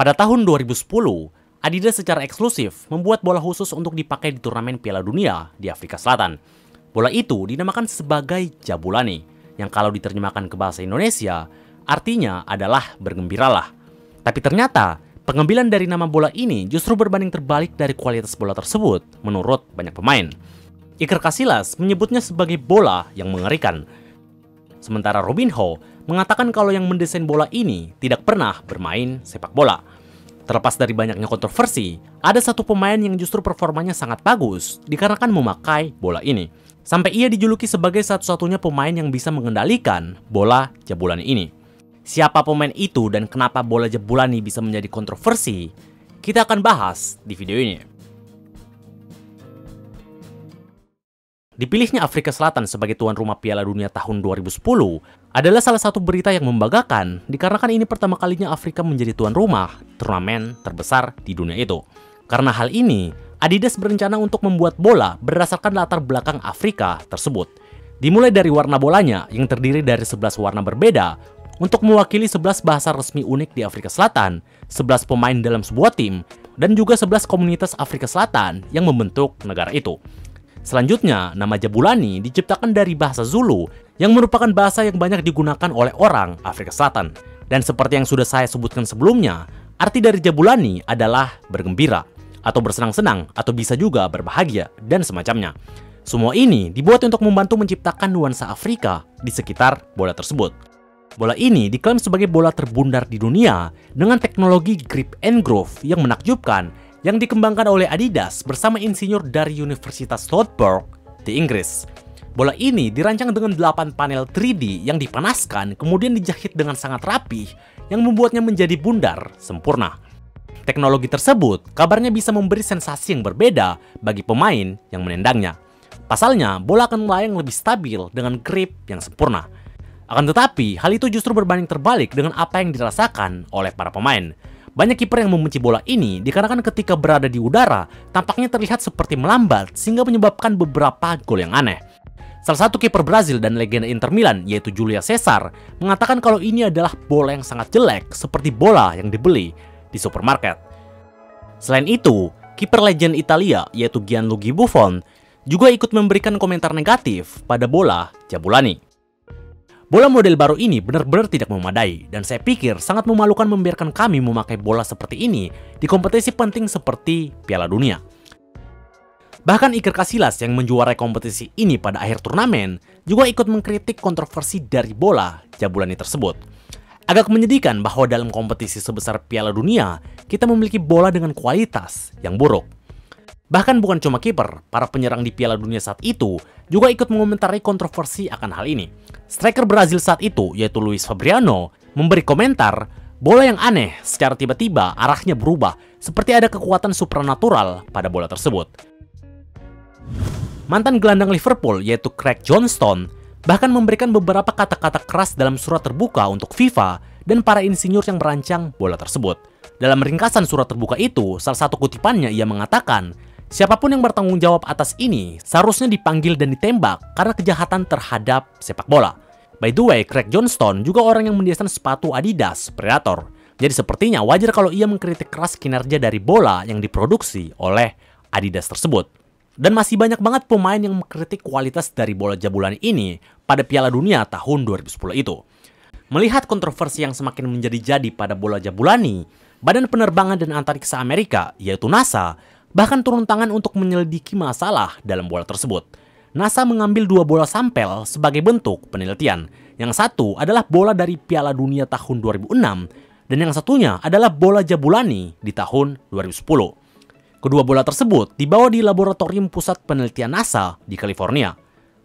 Pada tahun 2010, Adidas secara eksklusif membuat bola khusus untuk dipakai di turnamen Piala Dunia di Afrika Selatan. Bola itu dinamakan sebagai Jabulani, yang kalau diterjemahkan ke bahasa Indonesia, artinya adalah bergembiralah. Tapi ternyata, pengambilan dari nama bola ini justru berbanding terbalik dari kualitas bola tersebut menurut banyak pemain. Iker Casillas menyebutnya sebagai bola yang mengerikan. Sementara Robinho mengatakan kalau yang mendesain bola ini tidak pernah bermain sepak bola. Terlepas dari banyaknya kontroversi, ada satu pemain yang justru performanya sangat bagus dikarenakan memakai bola ini. Sampai ia dijuluki sebagai satu-satunya pemain yang bisa mengendalikan bola Jabulani ini. Siapa pemain itu dan kenapa bola Jabulani bisa menjadi kontroversi? Kita akan bahas di video ini. Dipilihnya Afrika Selatan sebagai tuan rumah Piala Dunia tahun 2010 adalah salah satu berita yang membanggakan dikarenakan ini pertama kalinya Afrika menjadi tuan rumah turnamen terbesar di dunia itu. Karena hal ini, Adidas berencana untuk membuat bola berdasarkan latar belakang Afrika tersebut. Dimulai dari warna bolanya yang terdiri dari 11 warna berbeda untuk mewakili 11 bahasa resmi unik di Afrika Selatan, 11 pemain dalam sebuah tim, dan juga 11 komunitas Afrika Selatan yang membentuk negara itu. Selanjutnya, nama Jabulani diciptakan dari bahasa Zulu yang merupakan bahasa yang banyak digunakan oleh orang Afrika Selatan. Dan seperti yang sudah saya sebutkan sebelumnya, arti dari Jabulani adalah bergembira, atau bersenang-senang, atau bisa juga berbahagia, dan semacamnya. Semua ini dibuat untuk membantu menciptakan nuansa Afrika di sekitar bola tersebut. Bola ini diklaim sebagai bola terbundar di dunia dengan teknologi grip and groove yang menakjubkan yang dikembangkan oleh Adidas bersama insinyur dari Universitas Stoutenburg di Inggris. Bola ini dirancang dengan 8 panel 3D yang dipanaskan kemudian dijahit dengan sangat rapih yang membuatnya menjadi bundar sempurna. Teknologi tersebut kabarnya bisa memberi sensasi yang berbeda bagi pemain yang menendangnya. Pasalnya, bola akan melayang lebih stabil dengan grip yang sempurna. Akan tetapi, hal itu justru berbanding terbalik dengan apa yang dirasakan oleh para pemain. Banyak kiper yang membenci bola ini dikarenakan ketika berada di udara, tampaknya terlihat seperti melambat sehingga menyebabkan beberapa gol yang aneh. Salah satu kiper Brazil dan legenda Inter Milan, yaitu Julio Cesar, mengatakan kalau ini adalah bola yang sangat jelek seperti bola yang dibeli di supermarket. Selain itu, kiper legend Italia, yaitu Gianluigi Buffon, juga ikut memberikan komentar negatif pada bola Jabulani. Bola model baru ini benar-benar tidak memadai, dan saya pikir sangat memalukan membiarkan kami memakai bola seperti ini di kompetisi penting seperti Piala Dunia. Bahkan Iker Casillas yang menjuarai kompetisi ini pada akhir turnamen juga ikut mengkritik kontroversi dari bola Jabulani tersebut. Agak menyedihkan bahwa dalam kompetisi sebesar Piala Dunia, kita memiliki bola dengan kualitas yang buruk. Bahkan bukan cuma kiper, para penyerang di Piala Dunia saat itu juga ikut mengomentari kontroversi akan hal ini. Striker Brazil saat itu, yaitu Luis Fabriano, memberi komentar, bola yang aneh secara tiba-tiba arahnya berubah, seperti ada kekuatan supranatural pada bola tersebut. Mantan gelandang Liverpool, yaitu Craig Johnston, bahkan memberikan beberapa kata-kata keras dalam surat terbuka untuk FIFA dan para insinyur yang merancang bola tersebut. Dalam ringkasan surat terbuka itu, salah satu kutipannya ia mengatakan, siapapun yang bertanggung jawab atas ini seharusnya dipanggil dan ditembak karena kejahatan terhadap sepak bola. By the way, Craig Johnston juga orang yang mendesain sepatu Adidas Predator. Jadi sepertinya wajar kalau ia mengkritik keras kinerja dari bola yang diproduksi oleh Adidas tersebut. Dan masih banyak banget pemain yang mengkritik kualitas dari bola Jabulani ini pada Piala Dunia tahun 2010 itu. Melihat kontroversi yang semakin menjadi-jadi pada bola Jabulani, Badan Penerbangan dan Antariksa Amerika, yaitu NASA, bahkan turun tangan untuk menyelidiki masalah dalam bola tersebut. NASA mengambil 2 bola sampel sebagai bentuk penelitian. Yang satu adalah bola dari Piala Dunia tahun 2006, dan yang satunya adalah bola Jabulani di tahun 2010. Kedua bola tersebut dibawa di laboratorium pusat penelitian NASA di California.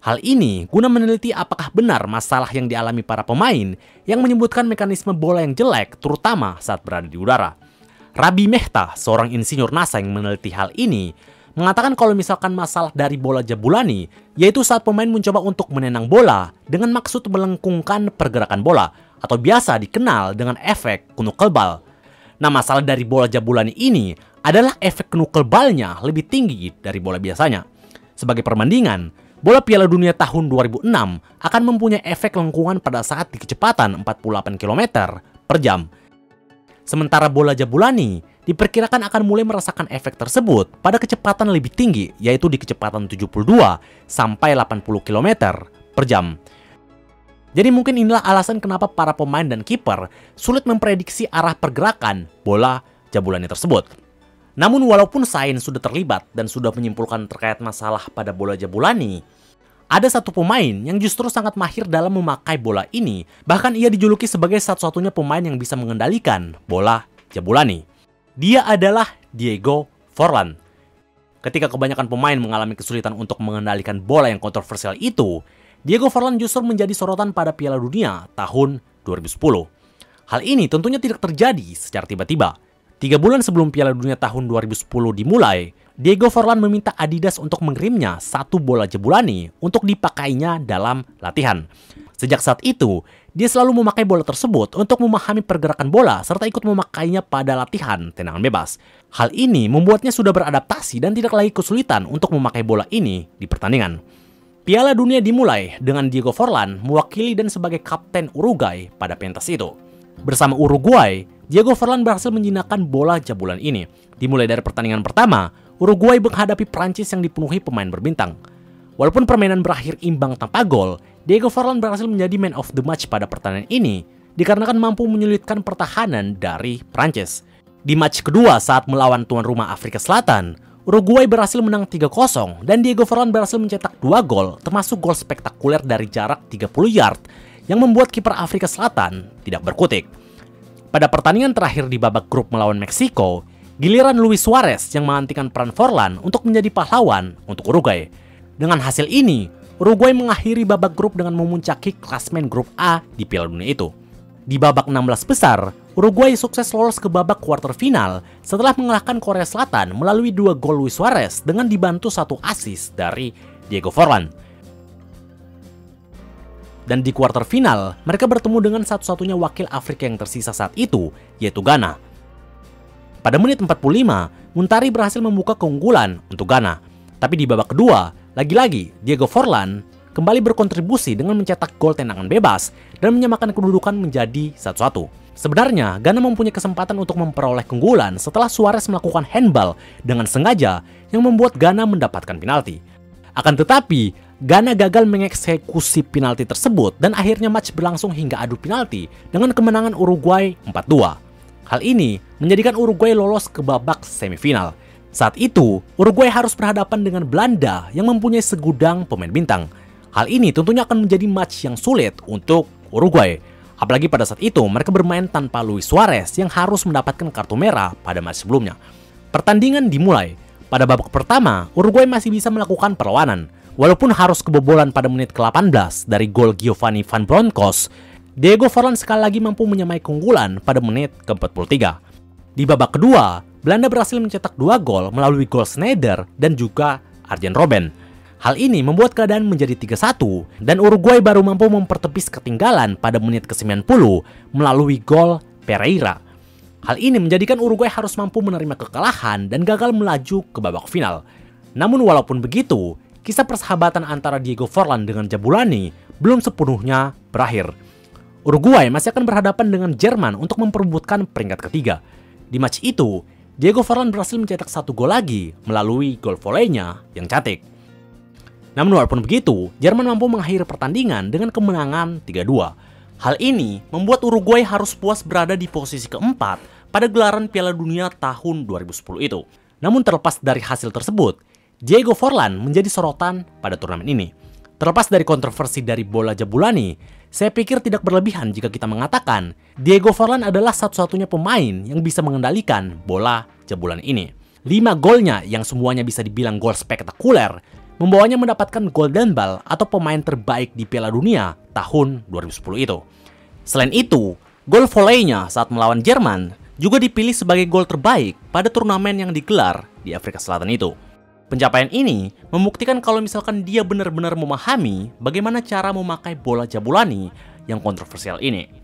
Hal ini guna meneliti apakah benar masalah yang dialami para pemain yang menyebutkan mekanisme bola yang jelek terutama saat berada di udara. Rabi Mehta, seorang insinyur NASA yang meneliti hal ini, mengatakan kalau misalkan masalah dari bola Jabulani yaitu saat pemain mencoba untuk menendang bola dengan maksud melengkungkan pergerakan bola atau biasa dikenal dengan efek knuckle ball. Nah, masalah dari bola Jabulani ini adalah efek knuckle ball-nya lebih tinggi dari bola biasanya. Sebagai perbandingan, bola Piala Dunia tahun 2006 akan mempunyai efek lengkungan pada saat di kecepatan 48 km per jam. Sementara bola Jabulani diperkirakan akan mulai merasakan efek tersebut pada kecepatan lebih tinggi, yaitu di kecepatan 72 sampai 80 km per jam. Jadi mungkin inilah alasan kenapa para pemain dan kiper sulit memprediksi arah pergerakan bola Jabulani tersebut. Namun walaupun sains sudah terlibat dan sudah menyimpulkan terkait masalah pada bola Jabulani, ada satu pemain yang justru sangat mahir dalam memakai bola ini. Bahkan ia dijuluki sebagai satu-satunya pemain yang bisa mengendalikan bola Jabulani. Dia adalah Diego Forlán. Ketika kebanyakan pemain mengalami kesulitan untuk mengendalikan bola yang kontroversial itu, Diego Forlán justru menjadi sorotan pada Piala Dunia tahun 2010. Hal ini tentunya tidak terjadi secara tiba-tiba. 3 bulan sebelum Piala Dunia tahun 2010 dimulai, Diego Forlán meminta Adidas untuk mengirimnya satu bola Jabulani untuk dipakainya dalam latihan. Sejak saat itu, dia selalu memakai bola tersebut untuk memahami pergerakan bola serta ikut memakainya pada latihan tendangan bebas. Hal ini membuatnya sudah beradaptasi dan tidak lagi kesulitan untuk memakai bola ini di pertandingan. Piala Dunia dimulai dengan Diego Forlán mewakili dan sebagai kapten Uruguay pada pentas itu. Bersama Uruguay, Diego Forlán berhasil menjinakkan bola Jabulani ini. Dimulai dari pertandingan pertama, Uruguay menghadapi Prancis yang dipenuhi pemain berbintang. Walaupun permainan berakhir imbang tanpa gol, Diego Forlán berhasil menjadi man of the match pada pertandingan ini dikarenakan mampu menyulitkan pertahanan dari Prancis. Di match kedua saat melawan tuan rumah Afrika Selatan, Uruguay berhasil menang 3-0 dan Diego Forlán berhasil mencetak 2 gol termasuk gol spektakuler dari jarak 30 yard yang membuat kiper Afrika Selatan tidak berkutik. Pada pertandingan terakhir di babak grup melawan Meksiko, giliran Luis Suarez yang menggantikan peran Forlán untuk menjadi pahlawan untuk Uruguay. Dengan hasil ini, Uruguay mengakhiri babak grup dengan memuncaki klasmen grup A di Piala Dunia itu. Di babak 16 besar, Uruguay sukses lolos ke babak kuarter final setelah mengalahkan Korea Selatan melalui 2 gol Luis Suarez dengan dibantu 1 assist dari Diego Forlán. Dan di kuarter final, mereka bertemu dengan satu-satunya wakil Afrika yang tersisa saat itu, yaitu Ghana. Pada menit 45, Muntari berhasil membuka keunggulan untuk Ghana. Tapi di babak kedua, lagi-lagi Diego Forlán kembali berkontribusi dengan mencetak gol tendangan bebas dan menyamakan kedudukan menjadi 1-1. Sebenarnya, Ghana mempunyai kesempatan untuk memperoleh keunggulan setelah Suarez melakukan handball dengan sengaja yang membuat Ghana mendapatkan penalti. Akan tetapi, Ghana gagal mengeksekusi penalti tersebut dan akhirnya match berlangsung hingga adu penalti dengan kemenangan Uruguay 4-2. Hal ini menjadikan Uruguay lolos ke babak semifinal. Saat itu, Uruguay harus berhadapan dengan Belanda yang mempunyai segudang pemain bintang. Hal ini tentunya akan menjadi match yang sulit untuk Uruguay. Apalagi pada saat itu mereka bermain tanpa Luis Suarez yang harus mendapatkan kartu merah pada match sebelumnya. Pertandingan dimulai. Pada babak pertama, Uruguay masih bisa melakukan perlawanan. Walaupun harus kebobolan pada menit ke-18 dari gol Giovanni Van Bronckhorst, Diego Forlán sekali lagi mampu menyamai keunggulan pada menit ke-43. Di babak kedua, Belanda berhasil mencetak 2 gol melalui gol Sneijder dan juga Arjen Robben. Hal ini membuat keadaan menjadi 3-1 dan Uruguay baru mampu mempertepis ketinggalan pada menit ke-90 melalui gol Pereira. Hal ini menjadikan Uruguay harus mampu menerima kekalahan dan gagal melaju ke babak final. Namun walaupun begitu, kisah persahabatan antara Diego Forlán dengan Jabulani belum sepenuhnya berakhir. Uruguay masih akan berhadapan dengan Jerman untuk memperebutkan peringkat ketiga. Di match itu, Diego Forlán berhasil mencetak 1 gol lagi melalui gol voleynya yang cantik. Namun walaupun begitu, Jerman mampu mengakhiri pertandingan dengan kemenangan 3-2. Hal ini membuat Uruguay harus puas berada di posisi keempat pada gelaran Piala Dunia tahun 2010 itu. Namun terlepas dari hasil tersebut, Diego Forlán menjadi sorotan pada turnamen ini. Terlepas dari kontroversi dari bola Jabulani, saya pikir tidak berlebihan jika kita mengatakan Diego Forlán adalah satu-satunya pemain yang bisa mengendalikan bola Jabulani ini. 5 golnya yang semuanya bisa dibilang gol spektakuler membawanya mendapatkan Golden Ball atau pemain terbaik di Piala Dunia tahun 2010 itu. Selain itu, gol voleynya saat melawan Jerman juga dipilih sebagai gol terbaik pada turnamen yang digelar di Afrika Selatan itu. Pencapaian ini membuktikan kalau misalkan dia benar-benar memahami bagaimana cara memakai bola Jabulani yang kontroversial ini.